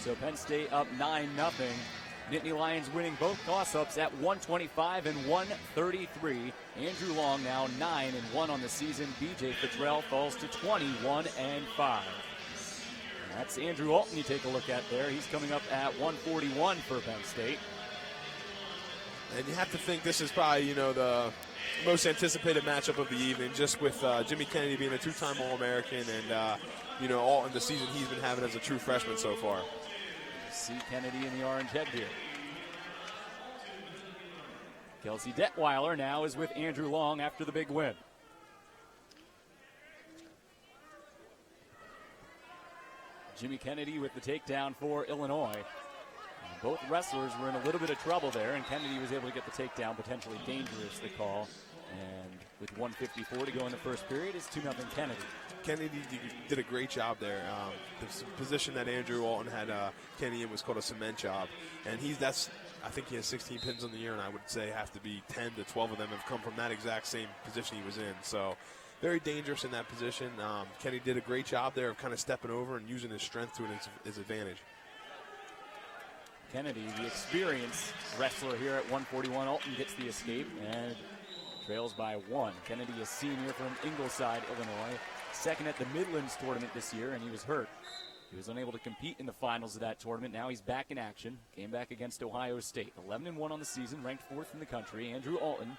So Penn State up 9-0. Nittany Lions winning both toss-ups at 125 and 133. Andrew Long now 9-1 on the season. B.J. Fitzgerald falls to 21-5. That's Andrew Alton you take a look at there. He's coming up at 141 for Penn State. And you have to think this is probably, the most anticipated matchup of the evening, just with Jimmy Kennedy being a two-time All-American and, Alton, the season he's been having as a true freshman so far. See Kennedy in the orange headgear. Kelsey Detweiler now is with Andrew Long after the big win. Jimmy Kennedy with the takedown for Illinois. And both wrestlers were in a little bit of trouble there, and Kennedy was able to get the takedown, potentially dangerous, the call. And with 1:54 to go in the first period, it's 2-0 Kennedy. Kennedy did a great job there. The position that Andrew Alton had Kennedy in was called a cement job. And I think he has 16 pins on the year, and I would say have to be 10 to 12 of them have come from that exact same position he was in. So very dangerous in that position. Kennedy did a great job there of kind of stepping over and using his strength to his advantage. Kennedy, the experienced wrestler here at 141. Alton gets the escape and trails by 1. Kennedy, a senior from Ingleside, Illinois. Second at the Midlands tournament this year, and he was hurt. He was unable to compete in the finals of that tournament. Now he's back in action. Came back against Ohio State. 11-1 on the season, ranked 4th in the country. Andrew Alton,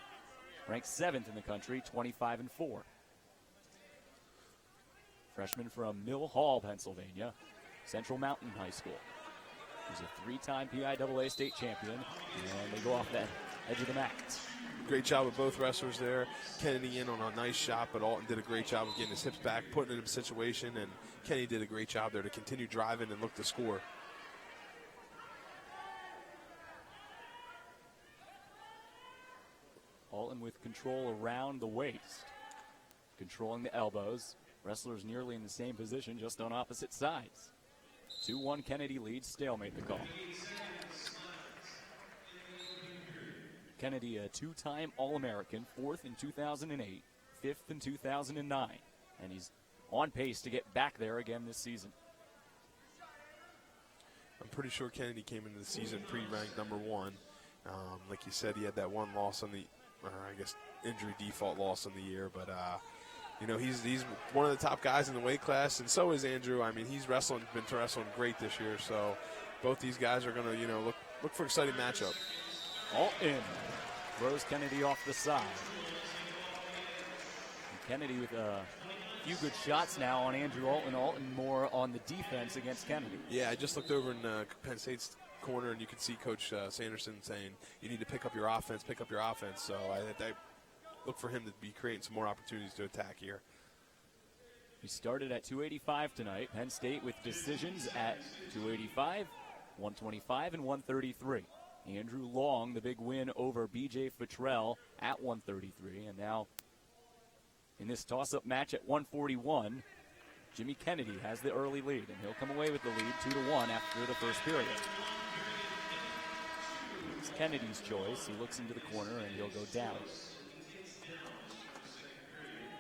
ranked 7th in the country, 25-4. Freshman from Mill Hall, Pennsylvania, Central Mountain High School. He's a 3-time PIAA state champion, and they go off that edge of the mat. Great job with both wrestlers there. Kennedy in on a nice shot, but Alton did a great job of getting his hips back, putting him in a situation, and Kennedy did a great job there to continue driving and look to score. Alton with control around the waist, controlling the elbows. Wrestlers nearly in the same position, just on opposite sides. 2-1 Kennedy leads, stalemate the call. Kennedy, a 2-time All-American, 4th in 2008, 5th in 2009, and he's on pace to get back there again this season. I'm pretty sure Kennedy came into the season pre-ranked number 1. Like you said, he had that one loss injury default loss on the year, but he's one of the top guys in the weight class, and so is Andrew. I mean, he's been wrestling great this year, so both these guys are going to, look for an exciting matchup. Alton throws Kennedy off the side. And Kennedy with a few good shots now on Andrew Alton. Alton more on the defense against Kennedy. Yeah, I just looked over in Penn State's corner, and you could see Coach Sanderson saying, you need to pick up your offense. So I look for him to be creating some more opportunities to attack here. We started at 285 tonight. Penn State with decisions at 285, 125, and 133. Andrew Long, the big win over B.J. Fitzgerald at 133. And now in this toss-up match at 141, Jimmy Kennedy has the early lead, and he'll come away with the lead 2-1 after the first period. It's Kennedy's choice. He looks into the corner, and he'll go down.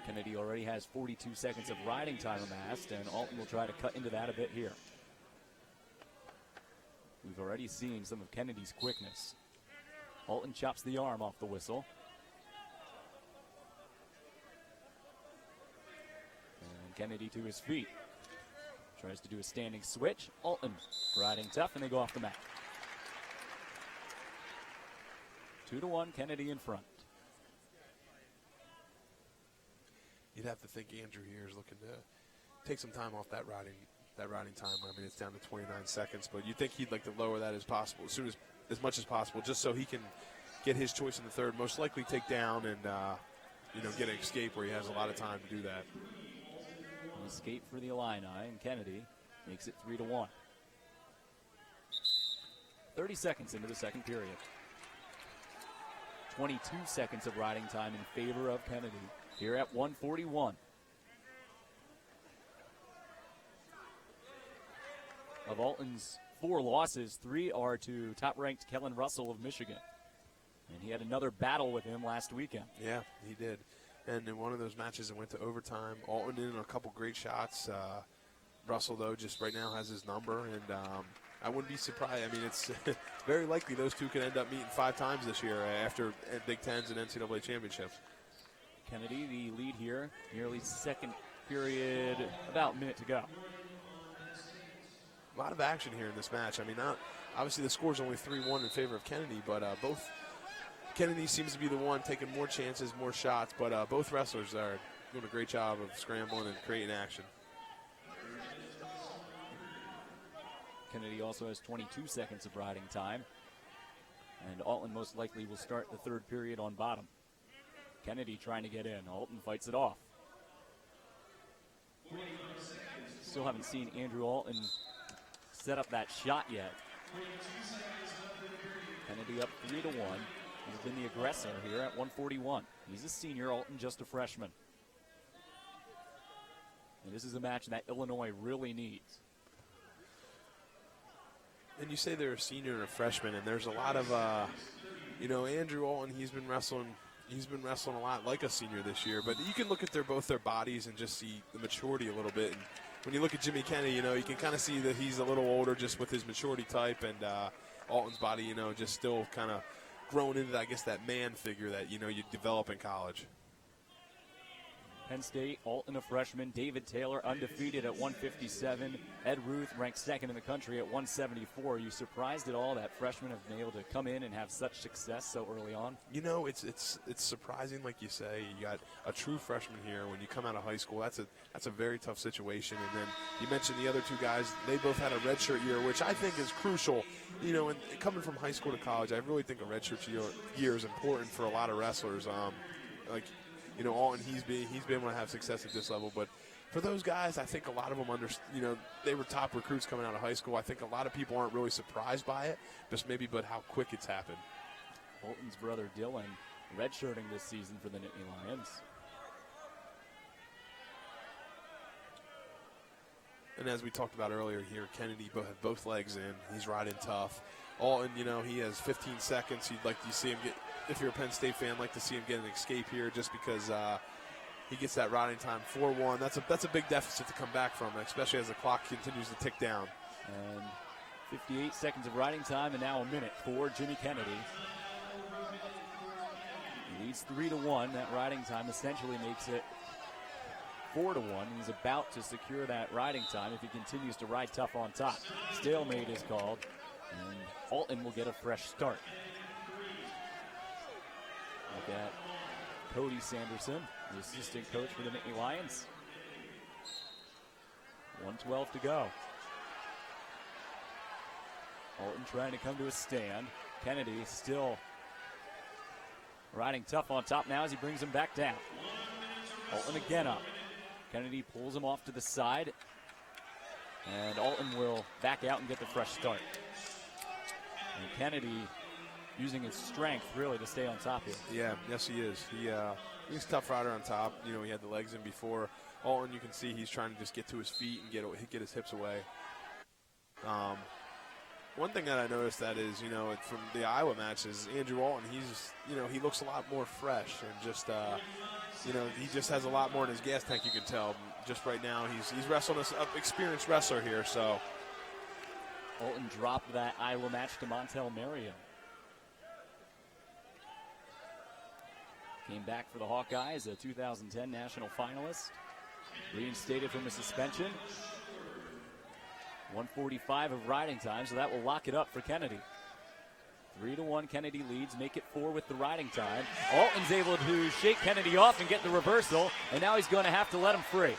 Kennedy already has 42 seconds of riding time amassed, and Alton will try to cut into that a bit here. We've already seen some of Kennedy's quickness. Alton chops the arm off the whistle. And Kennedy to his feet. Tries to do a standing switch. Alton riding tough, and they go off the mat. 2-1, Kennedy in front. You'd have to think Andrew here is looking to take some time off that riding time. I mean, it's down to 29 seconds, but you'd think he'd like to lower that as possible, as much as possible, just so he can get his choice in the third, most likely take down and get an escape where he has a lot of time to do that. An escape for the Illini, and Kennedy makes it 3-1. 30 seconds into the second period. 22 seconds of riding time in favor of Kennedy here at 141. Of Alton's 4 losses, 3 are to top-ranked Kellen Russell of Michigan. And he had another battle with him last weekend. Yeah, he did. And in one of those matches, it went to overtime. Alton in a couple great shots. Russell, though, just right now has his number. And I wouldn't be surprised. I mean, it's very likely those two could end up meeting 5 times this year after Big Tens and NCAA championships. Kennedy, the lead here, nearly second period, about a minute to go. A lot of action here in this match. I mean, obviously the score's only 3-1 in favor of Kennedy, but both Kennedy seems to be the one taking more chances, more shots, but both wrestlers are doing a great job of scrambling and creating action. Kennedy also has 22 seconds of riding time, and Alton most likely will start the third period on bottom. Kennedy trying to get in. Alton fights it off. Still haven't seen Andrew Alton set up that shot yet. Kennedy up 3-1. He's been the aggressor here at 141. He's a senior, Alton just a freshman. And this is a match that Illinois really needs. And you say they're a senior and a freshman, and there's a lot of, Andrew Alton, he's been wrestling a lot like a senior this year. But you can look at both their bodies and just see the maturity a little bit. And when you look at Jimmy Kennedy, you can kind of see that he's a little older just with his maturity type, and Alton's body, just still kind of grown into, I guess, that man figure that, you develop in college. Penn State, Alton a freshman, David Taylor undefeated at 157, Ed Ruth ranked second in the country at 174. Are you surprised at all that freshmen have been able to come in and have such success so early on? It's surprising, like you say. You got a true freshman here when you come out of high school. That's a very tough situation. And then you mentioned the other two guys. They both had a redshirt year, which I think is crucial. And coming from high school to college, I really think a redshirt year is important for a lot of wrestlers. Alton, he's been able to have success at this level. But for those guys, I think a lot of them they were top recruits coming out of high school. I think a lot of people aren't really surprised by it, but how quick it's happened. Alton's brother Dylan redshirting this season for the Nittany Lions. And as we talked about earlier here, Kennedy had both legs in. He's riding tough. Alton, he has 15 seconds. You'd like to see him get, if you're a Penn State fan, like to see him get an escape here just because he gets that riding time 4-1. That's a big deficit to come back from, especially as the clock continues to tick down. And 58 seconds of riding time, and now a minute for Jimmy Kennedy. He leads 3-1. That riding time essentially makes it 4-1. He's about to secure that riding time if he continues to ride tough on top. Stalemate is called, and Alton will get a fresh start. Look at Cody Sanderson, the assistant coach for the Nittany Lions. 1:12 to go. Alton trying to come to a stand. Kennedy still riding tough on top now as he brings him back down. Alton again up. Kennedy pulls him off to the side, and Alton will back out and get the fresh start. And Kennedy using his strength really to stay on top here. Yeah, yes he is. He's a tough rider on top. He had the legs in before. Alton, you can see he's trying to just get to his feet and get his hips away. One thing that I noticed that is, from the Iowa matches, Andrew Alton, he looks a lot more fresh and just, he just has a lot more in his gas tank, you can tell. Just right now, he's wrestling an experienced wrestler here, so. Alton dropped that Iowa match to Montel Marion. Came back for the Hawkeyes, a 2010 national finalist. Reinstated from a suspension. 1:45 of riding time, so that will lock it up for Kennedy. 3-1, Kennedy leads, make it 4 with the riding time. Alton's able to shake Kennedy off and get the reversal, and now he's going to have to let him free.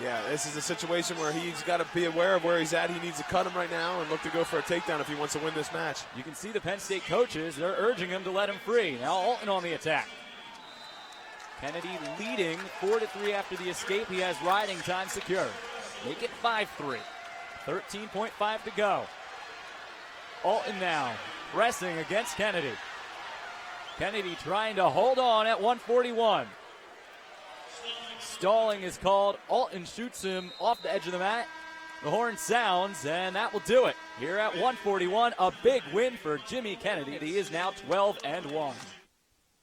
Yeah, this is a situation where he's got to be aware of where he's at. He needs to cut him right now and look to go for a takedown if he wants to win this match. You can see the Penn State coaches, they're urging him to let him free. Now Alton on the attack. Kennedy leading 4-3 after the escape. He has riding time secured. Make it 5-3. 13.5 to go. Alton now pressing against Kennedy. Kennedy trying to hold on at 141. Stalling is called. Alton shoots him off the edge of the mat. The horn sounds, and that will do it. Here at 141, a big win for Jimmy Kennedy. He is now 12-1.